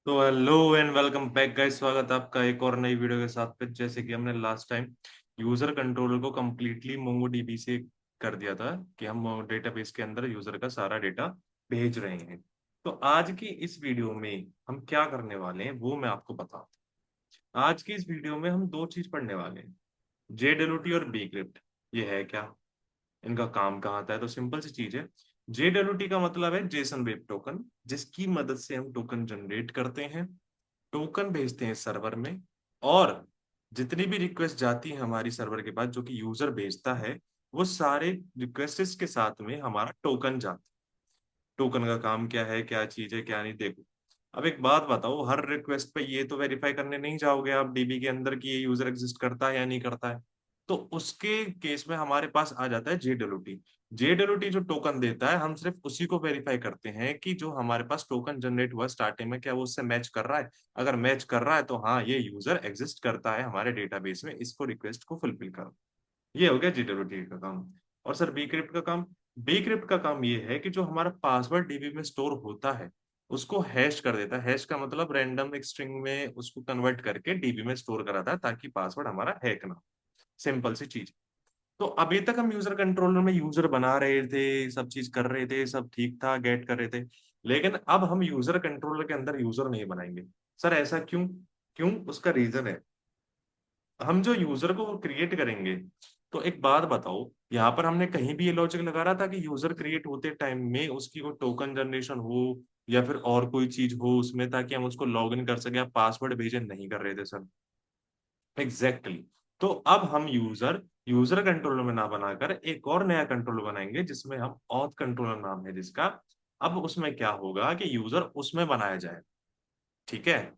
तो hello and welcome back guys. स्वागत है आपका एक और नई वीडियो के साथ पे। जैसे कि हमने लास्ट टाइम यूजर कंट्रोलर को कम्प्लीटली मोंगोडीबी से कर दिया था कि हम डेटाबेस के अंदर यूजर का सारा डेटा भेज रहे हैं। तो आज की इस वीडियो में हम क्या करने वाले हैं वो मैं आपको बताता हूँ। आज की इस वीडियो में हम दो चीज पढ़ने वाले हैं, JWT और bcrypt। ये है क्या, इनका काम कहाँ आता है? तो सिंपल सी चीज है। JWT का मतलब है जेसन वेब टोकन, जिसकी मदद से हम टोकन जनरेट करते हैं, टोकन भेजते हैं सर्वर में, और जितनी भी रिक्वेस्ट जाती है हमारी सर्वर के पास जो कि यूजर भेजता है, वो सारे रिक्वेस्ट्स के साथ में हमारा टोकन जाता है। टोकन का काम क्या है, क्या चीज है, क्या नहीं, देखो। अब एक बात बताओ, हर रिक्वेस्ट पे ये तो वेरीफाई करने नहीं जाओगे आप डीबी के अंदर कि ये यूजर एग्जिस्ट करता है या नहीं करता है। तो उसके केस में हमारे पास आ जाता है JWT। JWT जो टोकन देता है, हम सिर्फ उसी को वेरीफाई करते हैं कि जो हमारे पास टोकन जनरेट हुआ स्टार्टिंग में, क्या वो उससे मैच कर रहा है। अगर मैच कर रहा है तो हाँ, ये यूजर एग्जिस्ट करता है हमारे डेटाबेस में, इसको रिक्वेस्ट को फुलफिल करो। ये हो गया JWT का काम। और सर bcrypt का काम, bcrypt का काम ये है कि जो हमारा पासवर्ड डीबी में स्टोर होता है उसको हैश कर देता है। हैश का मतलब रैंडम एक स्ट्रिंग में उसको कन्वर्ट करके डीबी में स्टोर कराता है ताकि पासवर्ड हमारा हैक ना हो। सिंपल सी चीज। तो अभी तक हम यूजर कंट्रोलर में यूजर बना रहे थे, सब चीज कर रहे थे, सब ठीक था, गेट कर रहे थे। लेकिन अब हम यूजर कंट्रोलर के अंदर यूजर नहीं बनाएंगे। सर ऐसा क्यों? क्यों, उसका रीजन है। हम जो यूजर को क्रिएट करेंगे, तो एक बात बताओ, यहाँ पर हमने कहीं भी ये लॉजिक लगा रहा था कि यूजर क्रिएट होते टाइम में उसकी कोई टोकन जनरेशन हो या फिर और कोई चीज हो उसमें ताकि हम उसको लॉग इन कर सके या पासवर्ड भेजे? नहीं कर रहे थे सर। Exactly exactly। तो अब हम यूजर यूजर कंट्रोलर में ना बनाकर एक और नया कंट्रोलर बनाएंगे जिसमें हम ऑथ कंट्रोलर नाम है जिसका। अब उसमें क्या होगा कि यूजर उसमें बनाया जाए, ठीक है।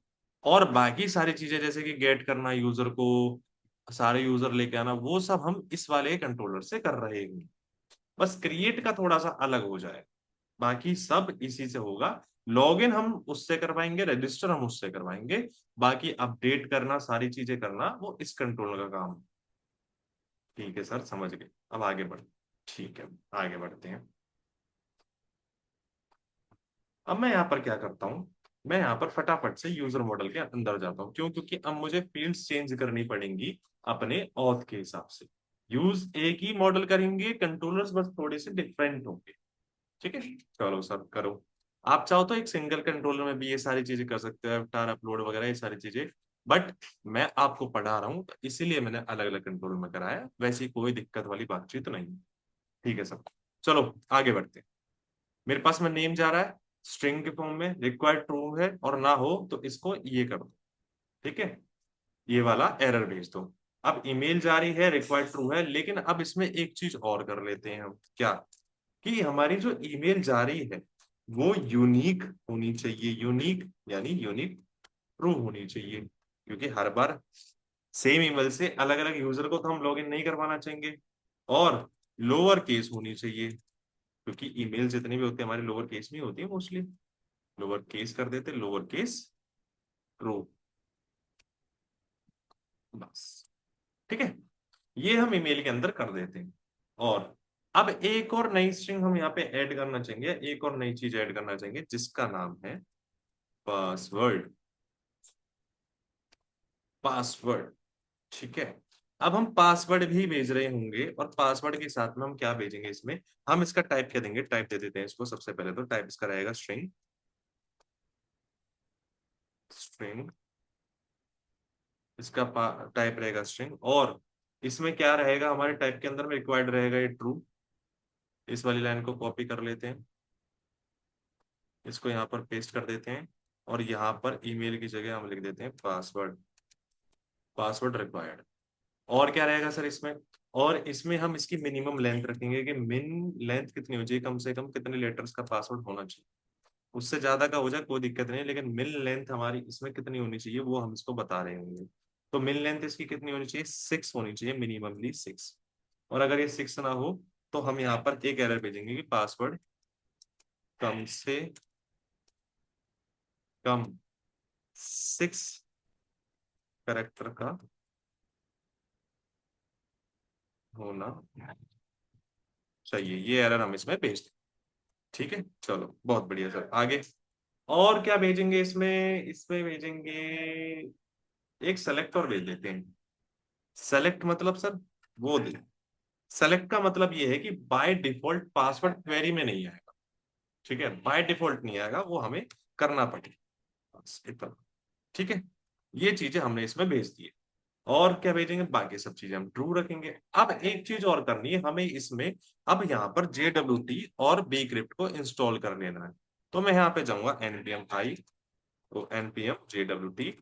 और बाकी सारी चीजें जैसे कि गेट करना यूजर को, सारे यूजर लेके आना, वो सब हम इस वाले कंट्रोलर से कर रहे हैं। बस क्रिएट का थोड़ा सा अलग हो जाए, बाकी सब इसी से होगा। लॉगिन हम उससे करवाएंगे, रजिस्टर हम उससे करवाएंगे, बाकी अपडेट करना, सारी चीजें करना वो इस कंट्रोलर का काम है। ठीक है सर, समझ गए। अब आगे बढ़, ठीक है, आगे बढ़ते हैं। अब मैं यहाँ पर क्या करता हूँ, मैं यहाँ पर फटाफट से यूजर मॉडल के अंदर जाता हूँ। क्यों? क्योंकि अब मुझे फील्ड्स चेंज करनी पड़ेंगी अपने ऑथ के हिसाब से। यूज एक ही मॉडल करेंगे, कंट्रोलर्स बस थोड़े से डिफरेंट होंगे। ठीक है, चलो सर करो। आप चाहो तो एक सिंगल कंट्रोलर में भी ये सारी चीजें कर सकते हो, अवतार अपलोड वगैरह ये सारी चीजें। बट मैं आपको पढ़ा रहा हूँ तो इसीलिए मैंने अलग अलग कंट्रोलर में कराया, वैसी कोई दिक्कत वाली बातचीत तो नहीं है। ठीक है सब, चलो आगे बढ़ते हैं। मेरे पास में नेम जा रहा है स्ट्रिंग के फॉर्म में, रिक्वायर्ड ट्रू है और ना हो तो इसको ये कर दो। ठीक है, ये वाला एरर भेज दो। अब ईमेल जारी है, रिक्वायर्ड ट्रू है, लेकिन अब इसमें एक चीज और कर लेते हैं हम, क्या कि हमारी जो ईमेल जारी है वो यूनिक होनी चाहिए। यूनिक यानी यूनिक ट्रू होनी चाहिए, क्योंकि हर बार सेम ईमेल से अलग अलग यूजर को तो हम लॉगिन नहीं करवाना चाहेंगे। और लोअर केस होनी चाहिए, क्योंकि ईमेल जितनी भी होती है हमारी लोअर केस में होती है मोस्टली। लोअर केस कर देते, लोअर केस ट्रू, बस। ठीक है, ये हम ईमेल के अंदर कर देते हैं। और अब एक और नई स्ट्रिंग हम यहाँ पे ऐड करना चाहेंगे, एक और नई चीज ऐड करना चाहेंगे जिसका नाम है पासवर्ड। पासवर्ड, ठीक है। अब हम पासवर्ड भी भेज रहे होंगे, और पासवर्ड के साथ में हम क्या भेजेंगे इसमें, हम इसका टाइप क्या देंगे, टाइप दे देते हैं इसको। सबसे पहले तो टाइप इसका रहेगा स्ट्रिंग। स्ट्रिंग, इसका टाइप रहेगा स्ट्रिंग। और इसमें क्या रहेगा, हमारे टाइप के अंदर में रिक्वायर्ड रहेगा ये ट्रू। इस वाली लाइन को कॉपी कर लेते हैं, इसको यहाँ पर पेस्ट कर देते हैं, और यहाँ पर ईमेल की जगह हम लिख देते हैं पासवर्ड। Password required. और क्या रहेगा सर इसमें, और इसमें हम इसकी मिनिमम लेंथ रखेंगे कि मिन लेंथ कितनी हो चाहिए, कम से कम कितने लेटर्स का पासवर्ड होना चाहिए। उससे ज्यादा का हो जाए कोई दिक्कत नहीं, लेकिन मिन लेंथ हमारी इसमें कितनी होनी चाहिए वो हम इसको बता रहे होंगे। तो मिन लेंथ इसकी कितनी होनी चाहिए, 6 होनी चाहिए, मिनिममली 6। और अगर ये 6 ना हो तो हम यहाँ पर एक एरर भेजेंगे कि पासवर्ड कम से कम 6 कैरेक्टर का होना चाहिए। ये एरर हम इसमें भेज दें। ठीक है, चलो बहुत बढ़िया सर, आगे। और क्या भेजेंगे इसमें, इसमें भेजेंगे एक सेलेक्ट और भेज देते हैं। सेलेक्ट मतलब सर वो दे, सेलेक्ट का मतलब ये है कि बाय डिफॉल्ट पासवर्ड क्वेरी में नहीं आएगा। ठीक है, बाय डिफॉल्ट नहीं आएगा, वो हमें करना पड़ेगा, बस इतना। ठीक है, ये चीजें हमने इसमें भेज दी है। और क्या भेजेंगे, बाकी सब चीजें हम ट्रू रखेंगे। अब एक चीज और करनी है हमें इसमें, अब यहाँ पर JWT और बी क्रिप्ट को इंस्टॉल कर लेना है। तो मैं यहाँ पे जाऊंगा npm i, तो npm JWT,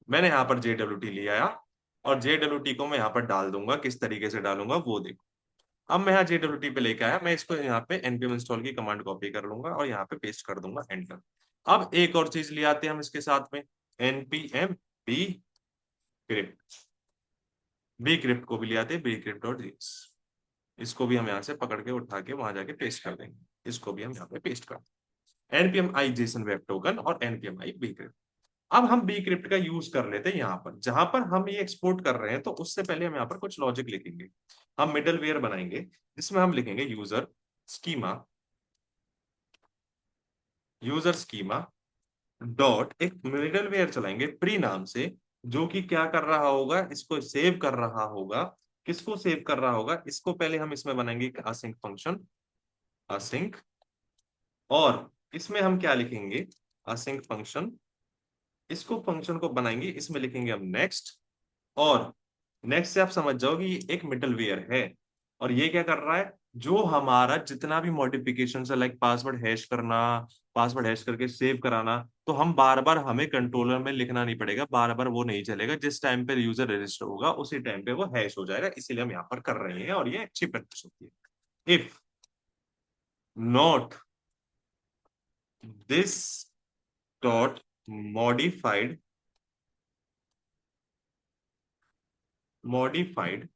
मैंने यहाँ पर JWT ले आया, और JWT को मैं यहाँ पर डाल दूंगा, किस तरीके से डालूंगा वो देखो। अब मैं यहाँ JWT पे लेके आया, मैं इसको यहाँ पे npm इंस्टॉल की कमांड कॉपी कर लूंगा और यहाँ पे पेस्ट कर दूंगा, एंटर। अब एक और चीज ले आते हैं हम इसके साथ में, npm b crypt, bcrypt को भी ले आते हैं, बी क्रिप्ट डॉट इसको भी हम यहाँ से पकड़ के उठा के वहां जाके पेस्ट कर देंगे, इसको भी हम यहाँ पे पेस्ट कर देंगे, npm i Jason web token और npm i बी क्रिप्ट। अब हम बी क्रिप्ट का यूज कर लेते हैं यहाँ पर, जहां पर हम ये एक्सपोर्ट कर रहे हैं, तो उससे पहले हम यहाँ पर कुछ लॉजिक लिखेंगे। हम मिडल वेयर बनाएंगे, जिसमें हम लिखेंगे user schema, user schema dot, एक मिडल वेयर चलाएंगे प्री नाम से, जो कि क्या कर रहा होगा, इसको सेव कर रहा होगा। किसको सेव कर रहा होगा, इसको पहले हम इसमें बनाएंगे एक असिंक फंक्शन, असिंक, और इसमें हम क्या लिखेंगे, असिंक फंक्शन, इसको फंक्शन को बनाएंगे, इसमें लिखेंगे हम नेक्स्ट। और नेक्स्ट से आप समझ जाओ कि ये एक मिडल वेयर है, और ये क्या कर रहा है, जो हमारा जितना भी मॉडिफिकेशन है, लाइक पासवर्ड हैश करना, पासवर्ड हैश करके सेव कराना, तो हम बार बार, हमें कंट्रोलर में लिखना नहीं पड़ेगा, बार बार वो नहीं चलेगा, जिस टाइम पे यूजर रजिस्टर होगा उसी टाइम पे वो हैश हो जाएगा, इसीलिए हम यहाँ पर कर रहे हैं, और ये अच्छी प्रैक्टिस होती है। If not this dot modified, modified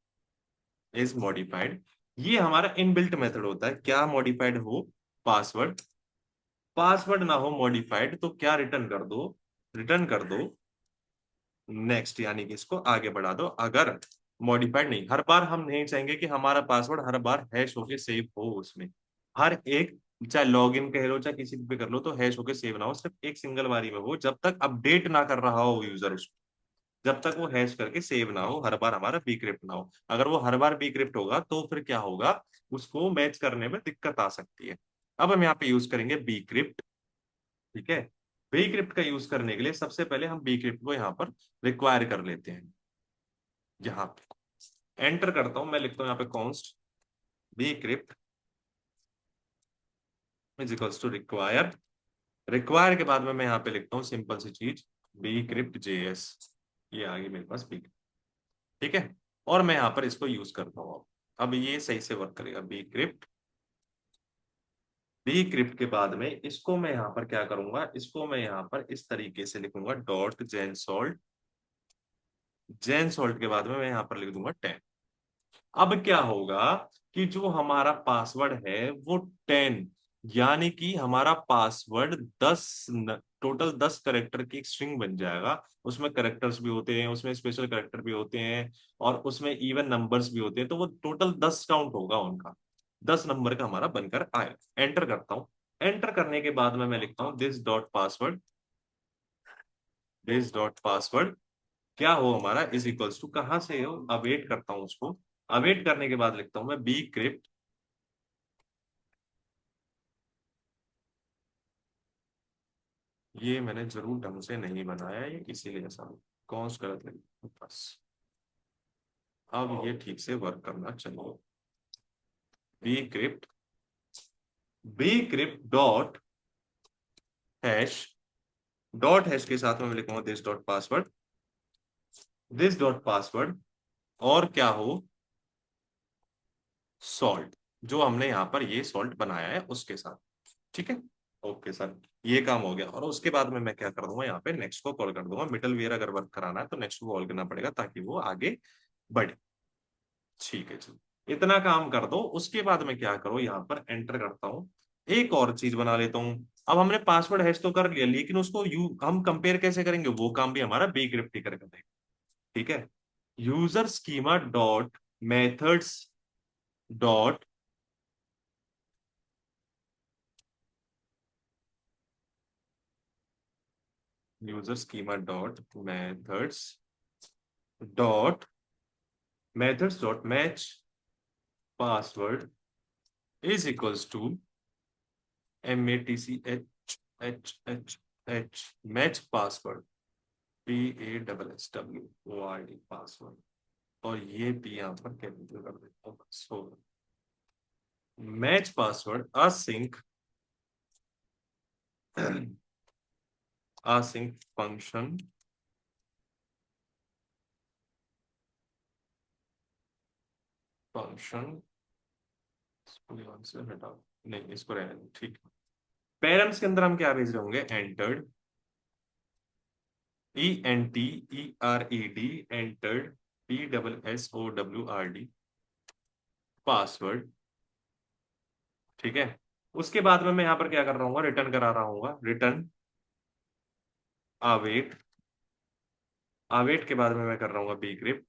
is modified, ये हमारा इनबिल्ट मेथड होता है, क्या मॉडिफाइड हो, पासवर्ड, पासवर्ड ना हो मॉडिफाइड, तो क्या रिटर्न कर दो, रिटर्न कर दो नेक्स्ट, यानी कि इसको आगे बढ़ा दो। अगर मॉडिफाइड नहीं, हर बार हम नहीं चाहेंगे कि हमारा पासवर्ड हर बार हैश होके सेव हो उसमें, हर एक, चाहे लॉग इन कह लो चाहे किसी पे कर लो, तो हैश होके सेव ना हो, सिर्फ एक सिंगल बारी में हो, जब तक अपडेट ना कर रहा हो यूजर उसको, जब तक वो हैश करके सेव ना हो, हर बार हमारा बी क्रिप्ट ना हो। अगर वो हर बार बी क्रिप्ट होगा तो फिर क्या होगा, उसको मैच करने में दिक्कत आ सकती है। अब हम यहाँ पे यूज करेंगे बी क्रिप्ट। ठीक है, बी क्रिप्ट का यूज करने के लिए सबसे पहले हम बी क्रिप्ट को यहाँ पर रिक्वायर कर लेते हैं। यहाँ पे एंटर करता हूं, मैं लिखता हूँ यहाँ पे const bcrypt is equals to require, require के बाद में मैं यहाँ पे लिखता हूँ सिंपल सी चीज, बी क्रिप्ट जेएस, ये आ गई मेरे पास बी। ठीक है, और मैं यहाँ पर इसको यूज करता हूँ। अब ये सही से वर्क करेगा, बी क्रिप्ट, बी क्रिप्ट के बाद में इसको मैं यहाँ पर क्या करूंगा, इसको मैं यहाँ पर इस तरीके से लिखूंगा, डॉट जेन सॉल्ट, जेन सॉल्ट के बाद में मैं यहाँ पर लिख दूंगा 10। अब क्या होगा कि जो हमारा पासवर्ड है वो 10, यानी कि हमारा पासवर्ड 10, टोटल 10 करेक्टर की एक स्ट्रिंग बन जाएगा। उसमें करेक्टर्स भी होते हैं, उसमें स्पेशल करेक्टर भी होते हैं, और उसमें इवन नंबर्स भी होते हैं, तो वो टोटल 10 काउंट होगा उनका, 10 नंबर का हमारा बनकर आएगा। एंटर करता हूँ, एंटर करने के बाद में मैं लिखता हूँ this dot password, this dot password क्या हो हमारा, इज इक्वल्स टू, कहां से हो, अवेट करता हूं उसको, अवेट करने के बाद लिखता हूं मैं बी क्रिप्ट, ये मैंने जरूर ढंग से नहीं बनाया है, ये इसीलिए ऐसा कौन गलत लगी बस। अब ये ठीक से वर्क करना चाहिए, bcrypt, bcrypt dot hash, dot hash के साथ में मैं लिखूंगा this dot password, this dot password, और क्या हो, सॉल्ट, जो हमने यहाँ पर ये सॉल्ट बनाया है उसके साथ। ठीक है, ओके सर, ये काम हो गया। और उसके बाद में मैं क्या कर दूंगा, यहाँ पे नेक्स्ट को कॉल कर दूंगा, मिडल वेयर अगर वर्क कराना है तो नेक्स्ट को कॉल करना पड़ेगा ताकि वो आगे बढ़े। ठीक है जी, इतना काम कर दो, उसके बाद में क्या करो, यहाँ पर एंटर करता हूँ, एक और चीज बना लेता हूँ। अब हमने पासवर्ड हैश तो कर लिया, लेकिन उसको हम कंपेयर कैसे करेंगे, वो काम भी हमारा बी क्रिप्ट ही करके देगा। ठीक है, user schema dot methods dot user schema dot dot methods dot match password is equals to MATCH match password PASSWORD password, और ये भी यहाँ पर कैपिटल कर देता हूँ बस होगा। Match password async async function function इसको यहाँ से हटाओ, नहीं इसको रहने दो, ठीक है। पेरेंट्स के अंदर हम क्या भेज रहे होंगे, entered ENTERED entered PSSOWRD password, ठीक है। उसके बाद में मैं यहाँ पर क्या कर रहा हूँ, रिटर्न करा रहा हूँ, रिटर्न अवेट, अवेट के बाद में मैं कर रहा हूँ bcrypt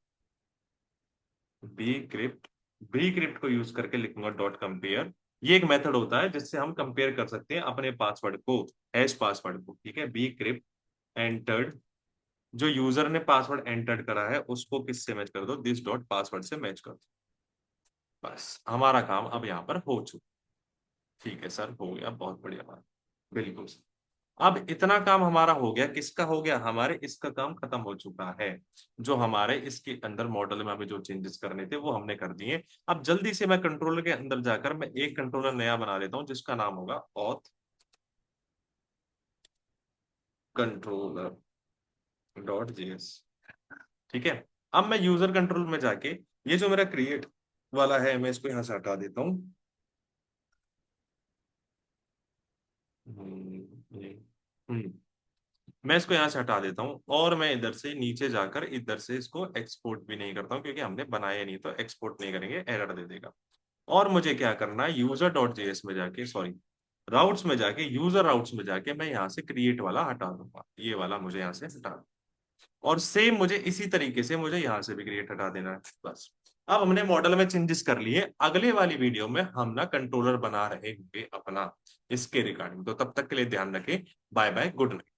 bcrypt को यूज करके लिखूंगा डॉट कंपेयर। ये एक मेथड होता है जिससे हम कंपेयर कर सकते हैं अपने पासवर्ड को, हैश पासवर्ड को, ठीक है। bcrypt एंटर्ड, जो यूजर ने पासवर्ड एंटर्ड करा है उसको किससे मैच कर दो, दिस डॉट पासवर्ड से मैच कर दो। बस हमारा काम अब यहाँ पर हो चुका। ठीक है सर, हो गया, बहुत बढ़िया बात, बिल्कुल सर। अब इतना काम हमारा हो गया, किसका हो गया, हमारे इसका काम खत्म हो चुका है। जो हमारे इसके अंदर मॉडल में हमें जो चेंजेस करने थे वो हमने कर दिए। अब जल्दी से मैं कंट्रोलर के अंदर जाकर मैं एक कंट्रोलर नया बना लेता हूं जिसका नाम होगा ऑथ कंट्रोलर डॉट जेएस, ठीक है। अब मैं यूजर कंट्रोल में जाके ये जो मेरा क्रिएट वाला है मैं इसको यहां से हटा देता हूँ। ये मैं इसको यहाँ से हटा देता हूँ और मैं इधर से नीचे जाकर इधर से इसको एक्सपोर्ट भी नहीं करता हूँ क्योंकि हमने बनाया नहीं, तो एक्सपोर्ट नहीं करेंगे, एरर दे देगा। और मुझे क्या करना है, यूजर डॉट जेएस में जाके, सॉरी राउट्स में जाके, यूजर राउट्स में जाके मैं यहाँ से क्रिएट वाला हटा दूंगा, ये वाला मुझे यहाँ से हटा, और सेम मुझे इसी तरीके से मुझे यहाँ से भी क्रिएट हटा देना है। बस अब हमने मॉडल में चेंजेस कर लिए। अगले वाली वीडियो में हम ना कंट्रोलर बना रहे होंगे अपना इसके रिगार्डिंग, तो तब तक के लिए ध्यान रखें। Bye bye, good night.